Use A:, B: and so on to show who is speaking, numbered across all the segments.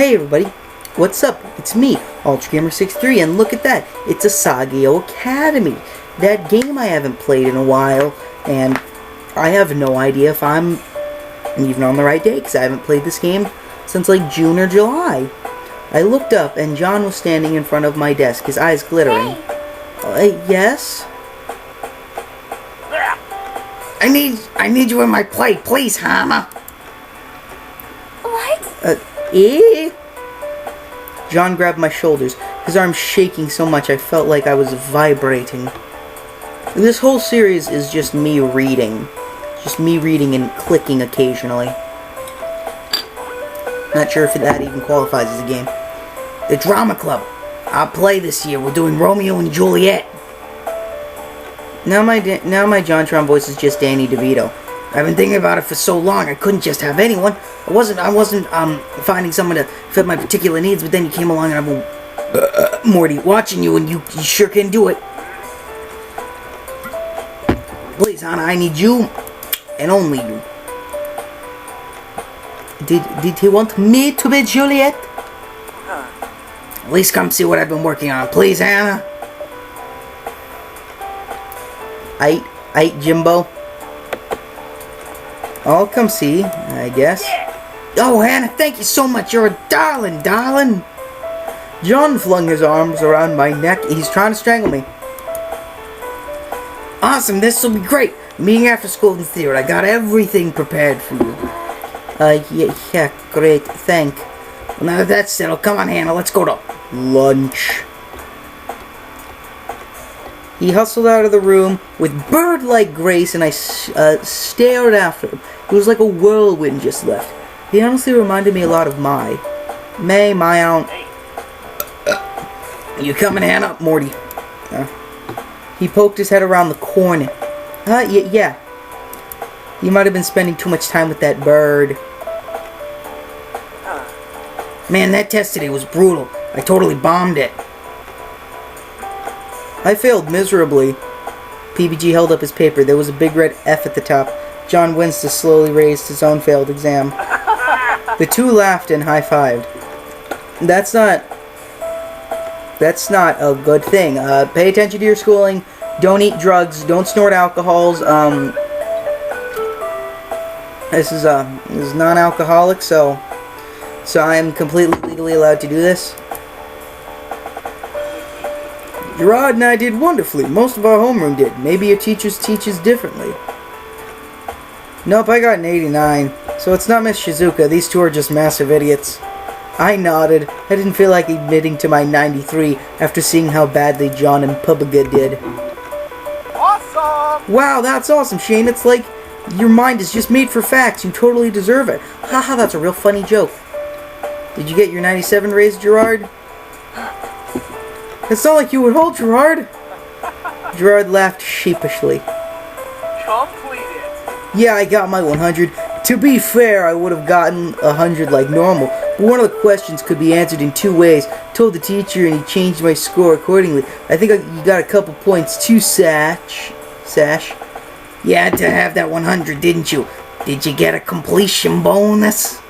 A: Hey everybody, what's up? It's me, UltraGamer63, and look at that, it's Asagao Academy. That game I haven't played in a while, and I have no idea if I'm even on the right day, because I haven't played this game since like June or July. I looked up, and John was standing in front of my desk, his eyes glittering. Yes?
B: I need you in my play, please, Hammer.
C: What?
A: John grabbed my shoulders, his arms shaking so much I felt like I was vibrating. This whole series is just me reading. Just me reading and clicking occasionally. Not sure if that even qualifies as a game.
B: The Drama Club. I'll play this year. We're doing Romeo and Juliet.
A: Now my JonTron voice is just Danny DeVito.
B: I've been thinking about it for so long. I couldn't just have anyone. I wasn't finding someone to fit my particular needs. But then you came along, and I've been Morty watching you, and you sure can do it. Please, Hannah, I need you, and only you.
A: Did he want me to be Juliet?
B: At least come see what I've been working on, please, Hannah.
A: Aight, Jimbo. I'll come see, I guess.
B: Oh, Hannah, thank you so much. You're a darling.
A: John flung his arms around my neck. He's trying to strangle me.
B: Awesome, this will be great. Meeting after school in the theater. I got everything prepared for you.
A: Yeah, great, thank.
B: Well, now that that's settled, come on, Hannah, let's go to lunch.
A: He hustled out of the room with bird-like grace, and I stared after him. It was like a whirlwind just left. He honestly reminded me a lot of my aunt.
B: You coming, Hannah?
A: Morty. He poked his head around the corner. Yeah. You might have been spending too much time with that bird.
B: Man, that test today was brutal. I totally bombed it.
A: I failed miserably. PBG held up his paper. There was a big red F at the top. John winced as slowly raised his own failed exam. The two laughed and high-fived. That's not a good thing. Pay attention to your schooling. Don't eat drugs. Don't snort alcohols. This is non-alcoholic, so I am completely legally allowed to do this. Gerard and I did wonderfully. Most of our homeroom did. Maybe your teachers teaches differently. Nope, I got an 89. So it's not Miss Shizuka. These two are just massive idiots. I nodded. I didn't feel like admitting to my 93 after seeing how badly John and Pubaga did.
B: Awesome!
A: Wow, that's awesome, Shane. It's like your mind is just made for facts. You totally deserve it. Haha, that's a real funny joke. Did you get your 97 raised, Gerard? It's not like you would hold, Gerard. Gerard laughed sheepishly.
B: Completed.
A: Yeah, I got my 100. To be fair, I would have gotten 100 like normal, but one of the questions could be answered in two ways. Told the teacher and he changed my score accordingly. I think you got a couple points too, Sash.
B: You had to have that 100, didn't you? Did you get a completion bonus?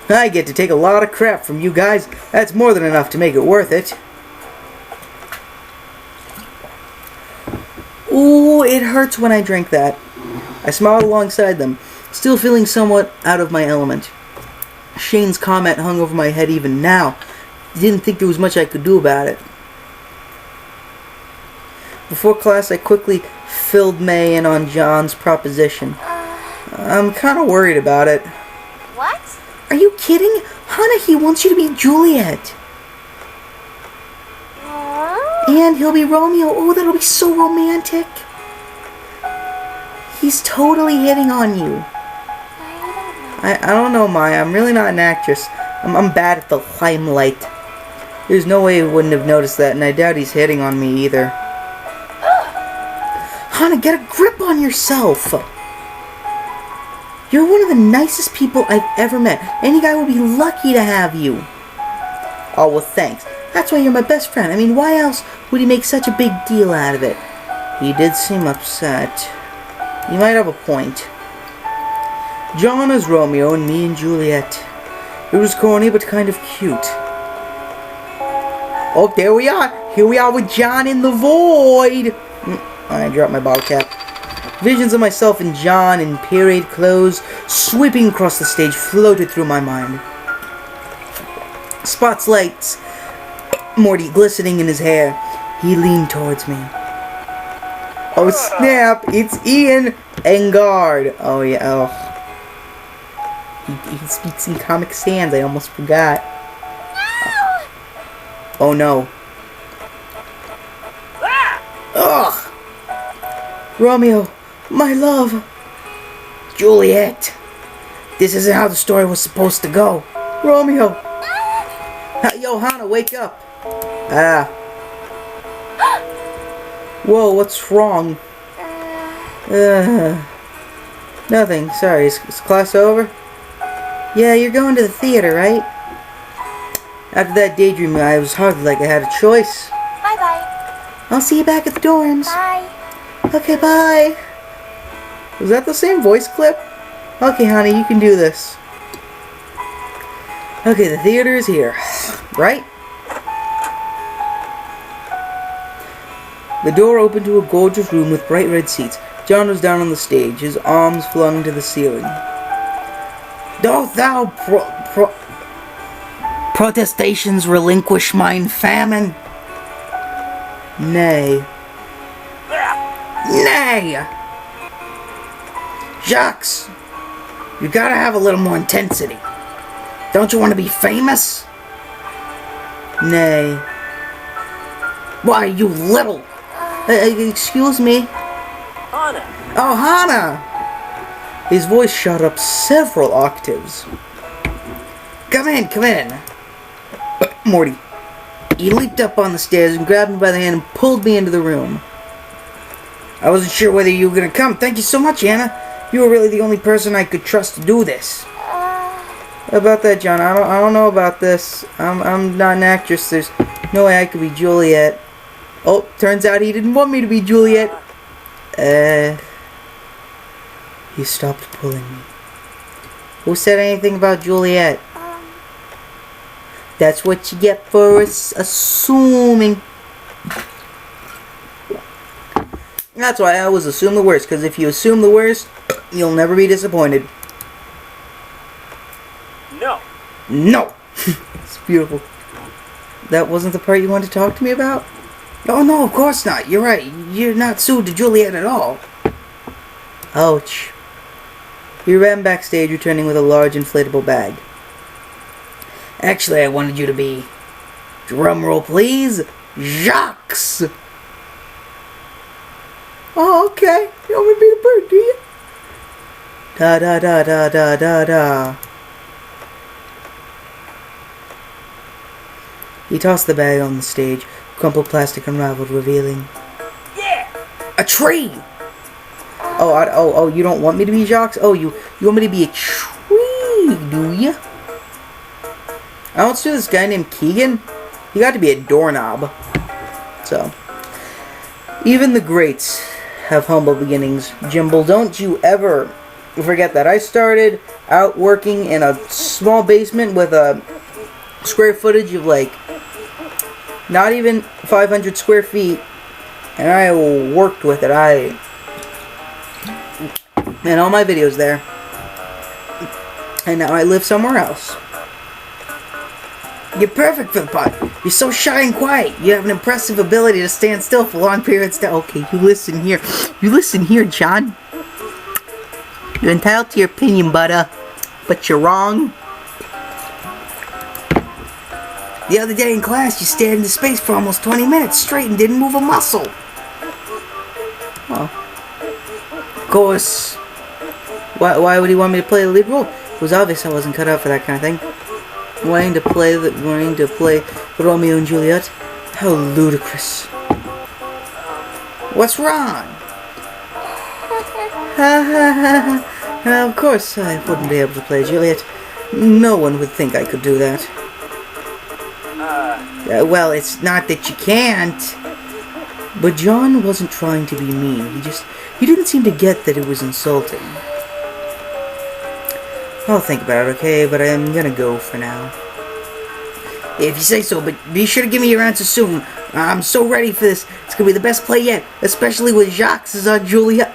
A: I get to take a lot of crap from you guys. That's more than enough to make it worth it. Ooh, it hurts when I drink that. I smiled alongside them, still feeling somewhat out of my element. Shane's comment hung over my head even now. Didn't think there was much I could do about it. Before class, I quickly filled May in on John's proposition. I'm kind of worried about it.
C: What?
A: Are you kidding? Hannah, he wants you to be Juliet. And he'll be Romeo. Oh, that'll be so romantic. He's totally hitting on you. I don't know, Maya. I'm really not an actress. I'm bad at the limelight. There's no way he wouldn't have noticed that, and I doubt he's hitting on me either. Hannah, get a grip on yourself. You're one of the nicest people I've ever met. Any guy would be lucky to have you. Oh, well, thanks. That's why you're my best friend. I mean, why else would he make such a big deal out of it? He did seem upset. You might have a point. John is Romeo and me and Juliet. It was corny, but kind of cute. Oh, there we are. Here we are with John in the void. I dropped my bottle cap. Visions of myself and John in period clothes, sweeping across the stage, floated through my mind. Spotlights, Morty glistening in his hair. He leaned towards me. Oh snap! It's Ian Engard. Oh yeah. Oh. He speaks in Comic Sans. I almost forgot. Oh no. Ugh. Romeo, my love.
B: Juliet. This isn't how the story was supposed to go.
A: Romeo. Yo, Hannah, wake up. Ah. Whoa, what's wrong? Nothing. Sorry, is class over? Yeah, you're going to the theater, right? After that daydream, I was hardly like I had a choice.
C: Bye-bye.
A: I'll see you back at the dorms.
C: Bye.
A: Okay, bye. Was that the same voice clip? Okay, honey, you can do this. Okay, the theater is here. Right? The door opened to a gorgeous room with bright red seats. John was down on the stage, his arms flung to the ceiling.
B: Doth thou protestations relinquish mine famine?
A: Nay.
B: Nay! Jacques, you gotta have a little more intensity. Don't you want to be famous?
A: Nay.
B: Why, you little...
A: excuse me?
C: Anna.
A: Oh, Hannah! His voice shot up several octaves.
B: Come in, come in.
A: Morty. He leaped up on the stairs and grabbed me by the hand and pulled me into the room.
B: I wasn't sure whether you were gonna come. Thank you so much, Anna. You were really the only person I could trust to do this.
A: About that, John, I don't know about this. I'm not an actress. There's no way I could be Juliet. Oh, turns out he didn't want me to be Juliet. He stopped pulling me. Who said anything about Juliet? That's what you get for assuming. That's why I always assume the worst, because if you assume the worst, you'll never be disappointed.
C: No.
A: No! It's beautiful. That wasn't the part you wanted to talk to me about?
B: Oh, no, of course not. You're right. You're not sued to Juliet at all.
A: Ouch. He ran backstage, returning with a large inflatable bag.
B: Actually, I wanted you to be... Drumroll, please. Jacques!
A: Oh, okay. You want me to be the bird, do you? Da da da da da da da. He tossed the bag on the stage. Crumpled plastic unraveled, revealing...
C: Yeah.
B: A tree!
A: Oh, you don't want me to be Jacques? Oh, you want me to be a tree, do you? I once knew this guy named Keegan. He got to be a doorknob. So, even the greats have humble beginnings. Jimble, don't you ever forget that. I started out working in a small basement with a square footage of like not even 500 square feet, and I worked with it. And all my videos there. And now I live somewhere else.
B: You're perfect for the pod. You're so shy and quiet. You have an impressive ability to stand still for long periods.
A: Okay, you listen here. You listen here, John. You're entitled to your opinion, but you're wrong.
B: The other day in class, you stared into space for almost 20 minutes straight and didn't move a muscle.
A: Oh. Of course. Why would he want me to play the lead role? It was obvious I wasn't cut out for that kind of thing. Wanting to play Romeo and Juliet? How ludicrous.
B: What's wrong?
A: Of course I wouldn't be able to play Juliet. No one would think I could do that.
B: Well, it's not that you can't.
A: But John wasn't trying to be mean. He didn't seem to get that it was insulting. I'll think about it, okay? But I'm gonna go for now.
B: If you say so, but be sure to give me your answer soon. I'm so ready for this. It's gonna be the best play yet, especially with Jacques' Juliet.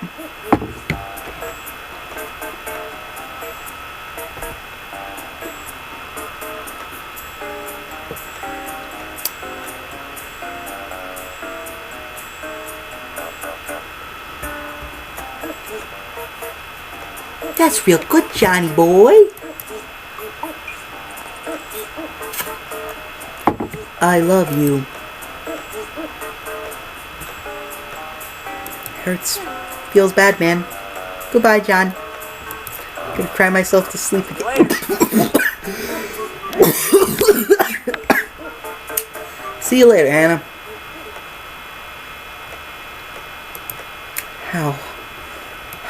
A: That's real good, Johnny boy. I love you. Hurts. Feels bad, man. Goodbye, John. I'm gonna cry myself to sleep again. See you later, Hannah. How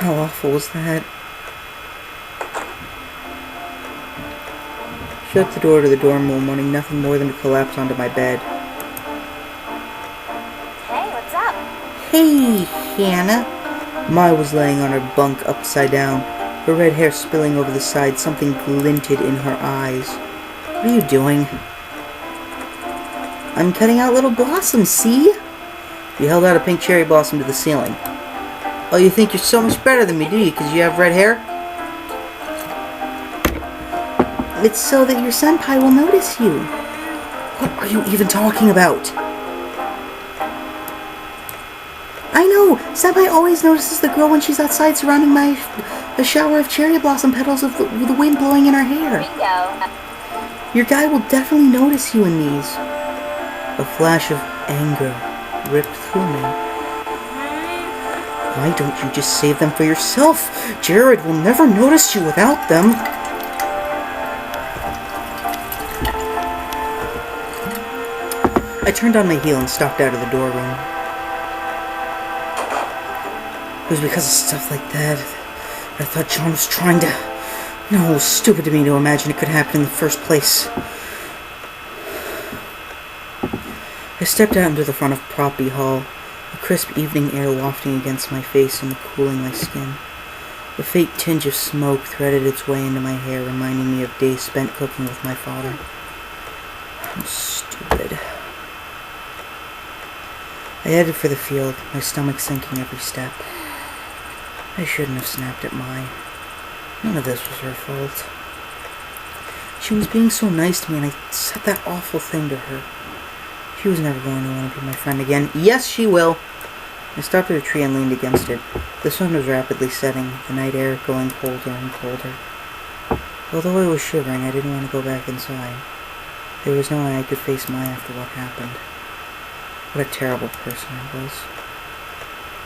A: awful was that? Shut the door to the dorm room, wanting nothing more than to collapse onto my bed.
C: Hey, what's up?
A: Hey, Hannah. Mai was laying on her bunk upside down, her red hair spilling over the side. Something glinted in her eyes. What are you doing? I'm cutting out little blossoms, see? You held out a pink cherry blossom to the ceiling. Oh, you think you're so much better than me, do you, because you have red hair? It's so that your senpai will notice you. What are you even talking about? I know! Senpai always notices the girl when she's outside surrounding a shower of cherry blossom petals with the wind blowing in her hair.
C: Bingo.
A: Your guy will definitely notice you in these. A flash of anger ripped through me. Why don't you just save them for yourself? Jared will never notice you without them. I turned on my heel and stalked out of the doorway. It was because of stuff like that I thought John was trying to... No, it was stupid to me to imagine it could happen in the first place. I stepped out into the front of Proppy Hall, the crisp evening air wafting against my face and cooling my skin. A faint tinge of smoke threaded its way into my hair, reminding me of days spent cooking with my father. How stupid. I headed for the field, my stomach sinking every step. I shouldn't have snapped at Mai. None of this was her fault. She was being so nice to me, and I said that awful thing to her. She was never going to want to be my friend again. Yes, she will! I stopped at a tree and leaned against it. The sun was rapidly setting, the night air growing colder and colder. Although I was shivering, I didn't want to go back inside. There was no way I could face Mai after what happened. What a terrible person I was.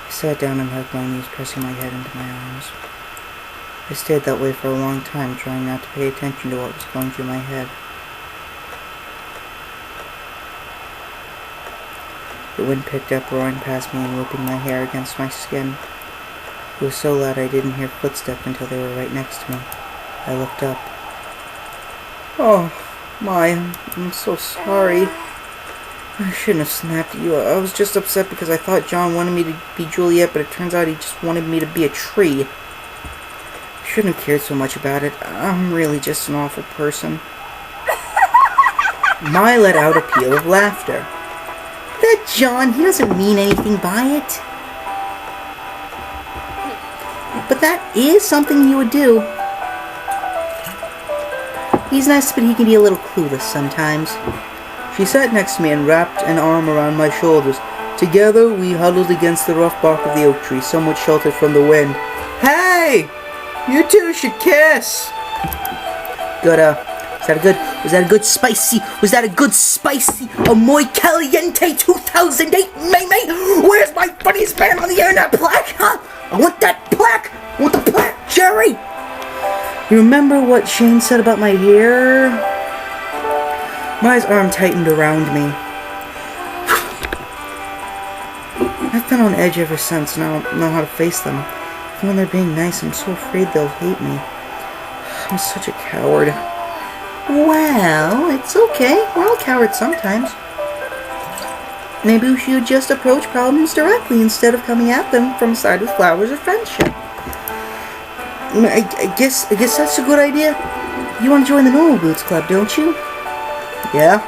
A: I sat down and hugged my knees, pressing my head into my arms. I stayed that way for a long time, trying not to pay attention to what was going through my head. The wind picked up, roaring past me and whipping my hair against my skin. It was so loud I didn't hear footsteps until they were right next to me. I looked up. Oh, Mai, I'm so sorry. I shouldn't have snapped at you. I was just upset because I thought John wanted me to be Juliet, but it turns out he just wanted me to be a tree. I shouldn't have cared so much about it. I'm really just an awful person. Mai let out a peal of laughter. That John, he doesn't mean anything by it. But that is something you would do. He's nice, but he can be a little clueless sometimes. She sat next to me and wrapped an arm around my shoulders. Together, we huddled against the rough bark of the oak tree, somewhat sheltered from the wind. Hey! You two should kiss! Good, was that a good spicy Muy Caliente 2008, May? Where's my funniest man on the internet plaque, huh? I want that plaque! I want the plaque, Jerry! You remember what Shane said about my hair? Mai's arm tightened around me. I've been on edge ever since, and I don't know how to face them. Even when they're being nice, I'm so afraid they'll hate me. I'm such a coward. Well, it's okay. We're all cowards sometimes. Maybe we should just approach problems directly instead of coming at them from a side with flowers or friendship. I guess that's a good idea. You want to join the Normal Boots Club, don't you? Yeah.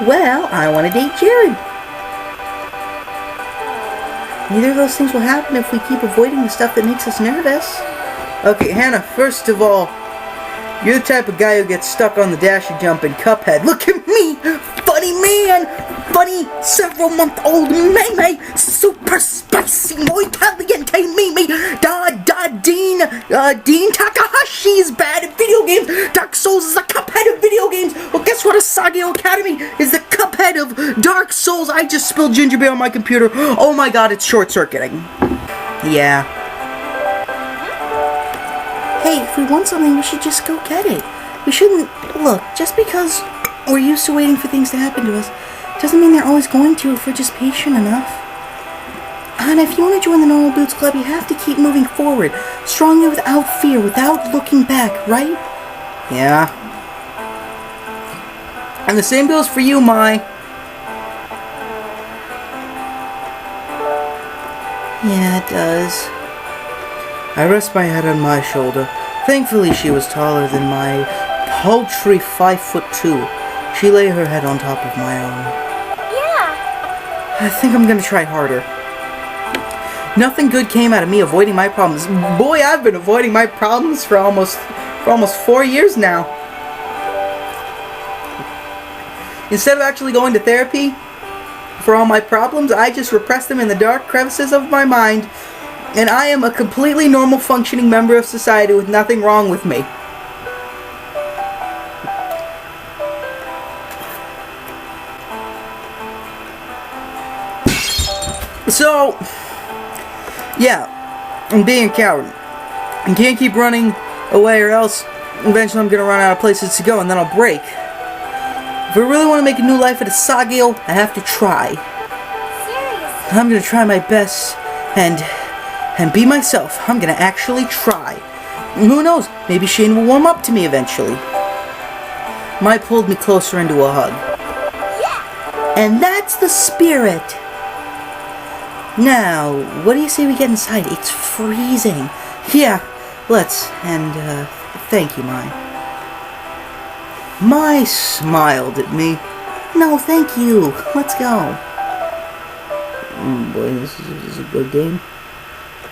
A: Well, I want to date Jared. Neither of those things will happen if we keep avoiding the stuff that makes us nervous. Okay, Hannah, first of all, you're the type of guy who gets stuck on the dasher jump in Cuphead. Look at me! Funny man! Funny several-month-old Meme! Super spicy muy caliente Mimi! Dean Takahashi is bad at video games! Dark Souls is the Cuphead of video games! Well, guess what? Asagao Academy is the Cuphead of Dark Souls! I just spilled ginger beer on my computer. Oh my god, it's short-circuiting. Yeah. Hey, if we want something, we should just go get it. We shouldn't... Look, just because we're used to waiting for things to happen to us doesn't mean they're always going to if we're just patient enough. And if you want to join the Normal Boots Club, you have to keep moving forward, strongly without fear, without looking back, right? Yeah. And the same goes for you, Mai. Yeah, it does. I rest my head on my shoulder. Thankfully, she was taller than my paltry 5'2". She lay her head on top of my own.
C: Yeah.
A: I think I'm gonna try harder. Nothing good came out of me avoiding my problems. Boy, I've been avoiding my problems for almost 4 years now. Instead of actually going to therapy for all my problems, I just repress them in the dark crevices of my mind. And I am a completely normal functioning member of society with nothing wrong with me. So, yeah, I'm being a coward. I can't keep running away or else eventually I'm gonna run out of places to go and then I'll break. If I really want to make a new life at Asagao, I have to try.
C: Seriously?
A: I'm gonna try my best and be myself. I'm gonna actually try. And who knows, maybe Shane will warm up to me eventually. Mai pulled me closer into a hug.
C: Yeah.
A: And that's the spirit. Now, what do you say we get inside? It's freezing. Yeah, let's. And, thank you, Mai. Mai smiled at me. No, thank you. Let's go. Boy, this is a good game.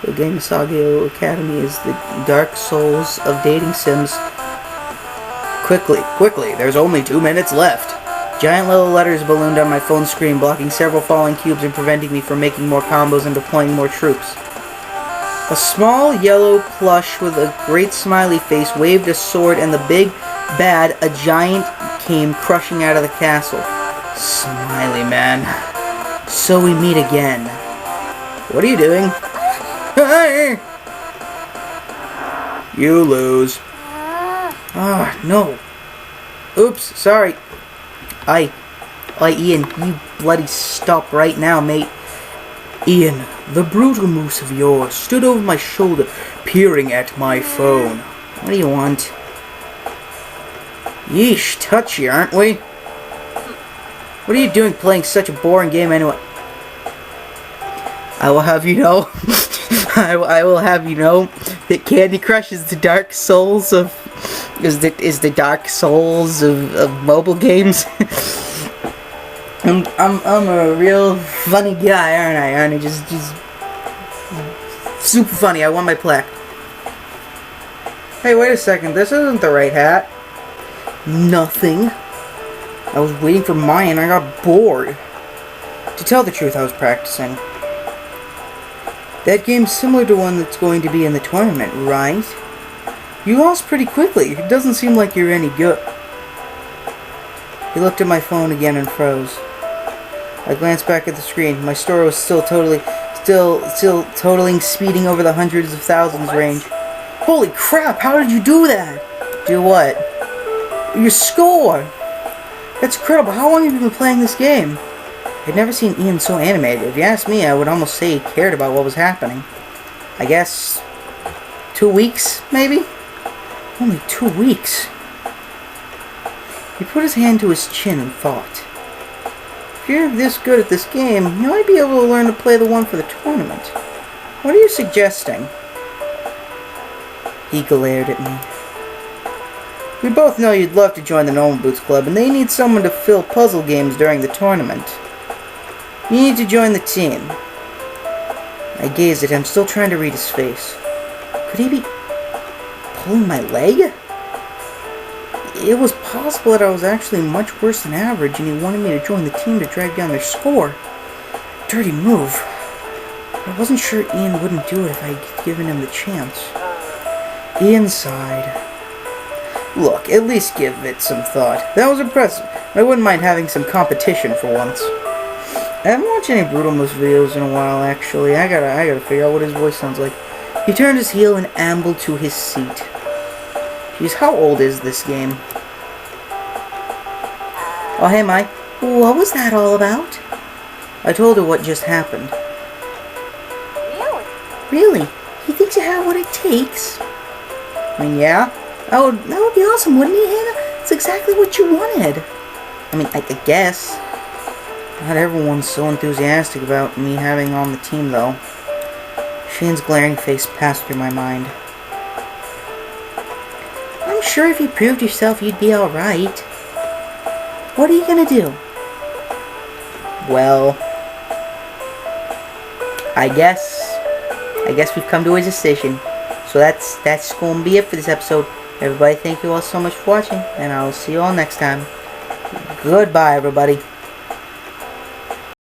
A: The game Asagao Academy is the Dark Souls of dating sims. Quickly, there's only 2 minutes left. Giant little letters ballooned on my phone screen, blocking several falling cubes and preventing me from making more combos and deploying more troops. A small yellow plush with a great smiley face waved a sword, and the big bad, a giant, came crushing out of the castle. Smiley man. So we meet again. What are you doing? Hey! You lose. Ah, no. Oops, sorry. Ian, you bloody stop right now, mate. Ian, the brutal moose of yours, stood over my shoulder, peering at my phone. What do you want? Yeesh, touchy, aren't we? What are you doing playing such a boring game anyway? I will have you know... I will have you know that Candy Crush is the Dark Souls of... is the Dark Souls of mobile games. I'm a real funny guy, aren't I? Aren't I? Just super funny. I want my plaque. Hey, wait a second. This isn't the right hat. Nothing. I was waiting for mine. I got bored. To tell the truth, I was practicing. That game's similar to one that's going to be in the tournament, right? You lost pretty quickly. It doesn't seem like you're any good. He looked at my phone again and froze. I glanced back at the screen. My score was still totaling speeding over the hundreds of thousands range. Holy crap, how did you do that? Do what? Your score! That's incredible. How long have you been playing this game? I'd never seen Ian so animated. If you ask me, I would almost say he cared about what was happening. I guess... 2 weeks, maybe? Only 2 weeks. He put his hand to his chin and thought. If you're this good at this game, you might be able to learn to play the one for the tournament. What are you suggesting? He glared at me. We both know you'd love to join the Normal Boots Club, and they need someone to fill puzzle games during the tournament. You need to join the team. I gazed at him, still trying to read his face. Could he be pulling my leg? It was possible that I was actually much worse than average, and he wanted me to join the team to drag down their score. Dirty move. I wasn't sure Ian wouldn't do it if I had given him the chance. Ian sighed. Look, at least give it some thought. That was impressive. I wouldn't mind having some competition for once. I haven't watched any Brutal Moose videos in a while, actually. I gotta figure out what his voice sounds like. He turned his heel and ambled to his seat. Geez, how old is this game? Oh, hey, Mike. What was that all about? I told her what just happened.
C: Really?
A: Really? He thinks you have what it takes? I mean, yeah. That would be awesome, wouldn't it, Hannah? It's exactly what you wanted. I mean, I guess. Not everyone's so enthusiastic about me having on the team, though. Shane's glaring face passed through my mind. I'm sure if you proved yourself, you'd be alright. What are you gonna do? Well, I guess we've come to a decision. So that's gonna be it for this episode. Everybody, thank you all so much for watching, and I'll see you all next time. Goodbye, everybody.